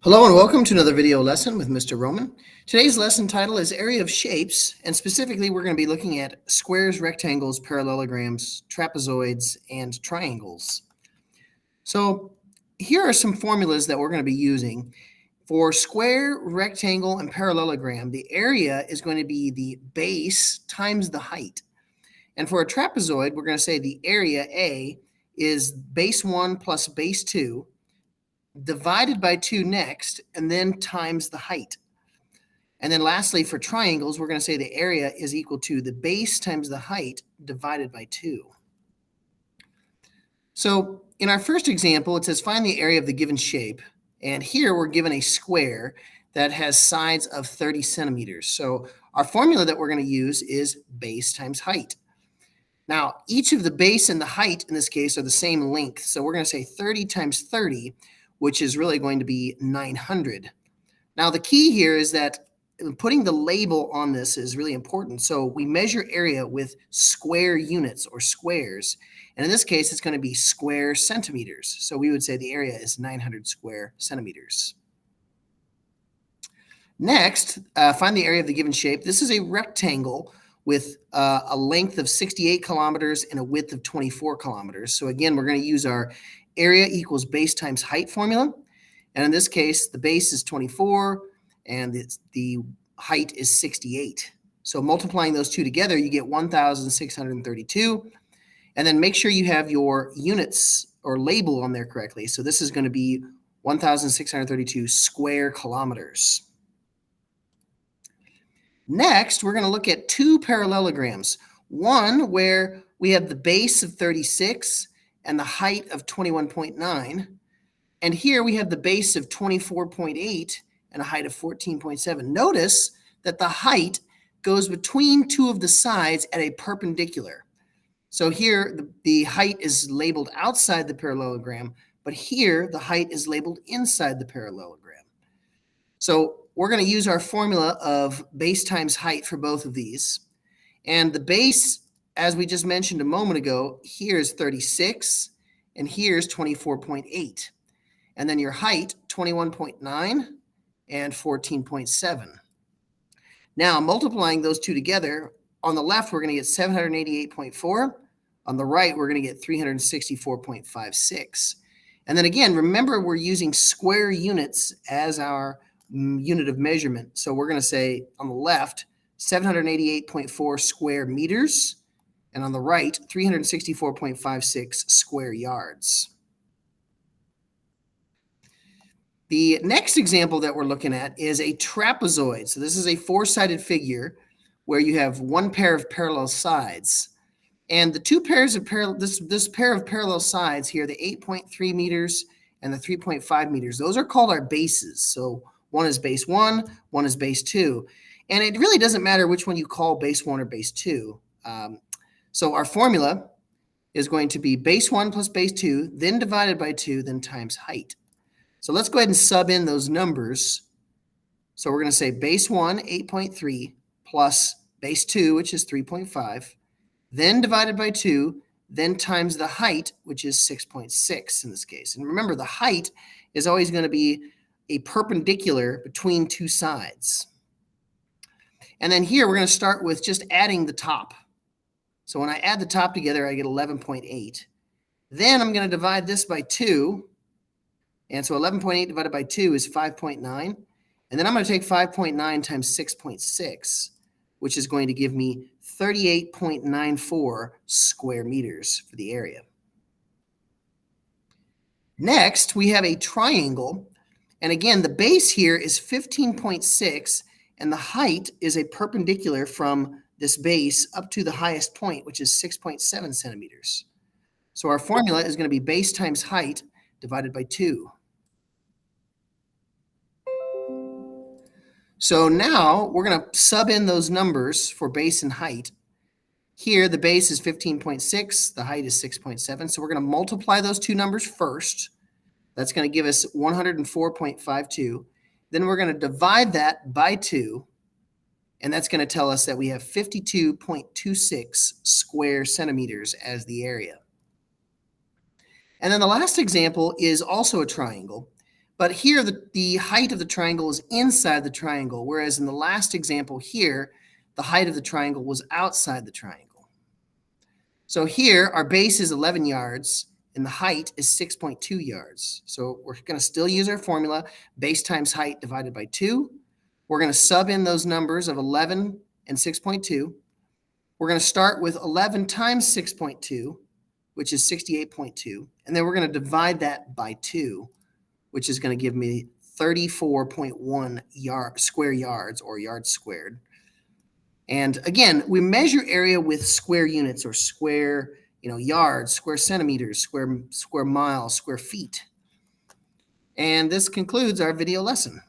Hello and welcome to another video lesson with Mr. Roman. Today's lesson title is Area of Shapes, and specifically we're going to be looking at squares, rectangles, parallelograms, trapezoids, and triangles. So here are some formulas that we're going to be using. For square, rectangle, and parallelogram, the area is going to be the base times the height. And for a trapezoid, we're going to say the area A is base 1 plus base 2 divided by 2 next, and then times the height. And then lastly, for triangles, we're going to say the area is equal to the base times the height divided by 2. So in our first example, it says find the area of the given shape. And here we're given a square that has sides of 30 centimeters. So our formula that we're going to use is base times height. Now, each of the base and the height in this case are the same length. So we're going to say 30 times 30, which is really going to be 900. Now, the key here is that putting the label on this is really important. So we measure area with square units or squares. And in this case, it's going to be square centimeters. So we would say the area is 900 square centimeters. Next, find the area of the given shape. This is a rectangle with a length of 68 kilometers and a width of 24 kilometers. So again, we're going to use our area equals base times height formula. And in this case, the base is 24 and the height is 68. So multiplying those two together, you get 1,632. And then make sure you have your units or label on there correctly. So this is going to be 1,632 square kilometers. Next, we're going to look at two parallelograms. One where we have the base of 36 and the height of 21.9. And here we have the base of 24.8 and a height of 14.7. Notice that the height goes between two of the sides at a perpendicular. So here the height is labeled outside the parallelogram, but here the height is labeled inside the parallelogram. So we're going to use our formula of base times height for both of these. And the base, as we just mentioned a moment ago, here is 36, and here's 24.8. And then your height, 21.9 and 14.7. Now, multiplying those two together, on the left, we're going to get 788.4. On the right, we're going to get 364.56. And then again, remember, we're using square units as our unit of measurement. So we're going to say on the left, 788.4 square meters, and on the right, 364.56 square yards. The next example that we're looking at is a trapezoid. So this is a four-sided figure where you have one pair of parallel sides. And the two pairs of this pair of parallel sides here, the 8.3 meters and the 3.5 meters, those are called our bases. So one is base 1, one is base 2. And it really doesn't matter which one you call base 1 or base 2. So our formula is going to be base 1 plus base 2, then divided by 2, then times height. So let's go ahead and sub in those numbers. So we're going to say base 1, 8.3, plus base 2, which is 3.5, then divided by 2, then times the height, which is 6.6 in this case. And remember, the height is always going to be a perpendicular between two sides. And then here we're going to start with just adding the top. So when I add the top together, I get 11.8. Then I'm going to divide this by 2. And so 11.8 divided by 2 is 5.9. And then I'm going to take 5.9 times 6.6, which is going to give me 38.94 square meters for the area. Next, we have a triangle. And again, the base here is 15.6, and the height is a perpendicular from this base up to the highest point, which is 6.7 centimeters. So our formula is going to be base times height divided by 2. So now we're going to sub in those numbers for base and height. Here, the base is 15.6, the height is 6.7. So we're going to multiply those two numbers first. That's going to give us 104.52. Then we're going to divide that by 2. And that's going to tell us that we have 52.26 square centimeters as the area. And then the last example is also a triangle. But here, the height of the triangle is inside the triangle, whereas in the last example here, the height of the triangle was outside the triangle. So here, our base is 11 yards, and the height is 6.2 yards. So we're going to still use our formula, base times height divided by 2. We're going to sub in those numbers of 11 and 6.2. We're going to start with 11 times 6.2, which is 68.2, and then we're going to divide that by 2, which is going to give me 34.1 square yards, or yards squared. And again, we measure area with square units, or square, yards, square centimeters, square miles, square feet. And this concludes our video lesson.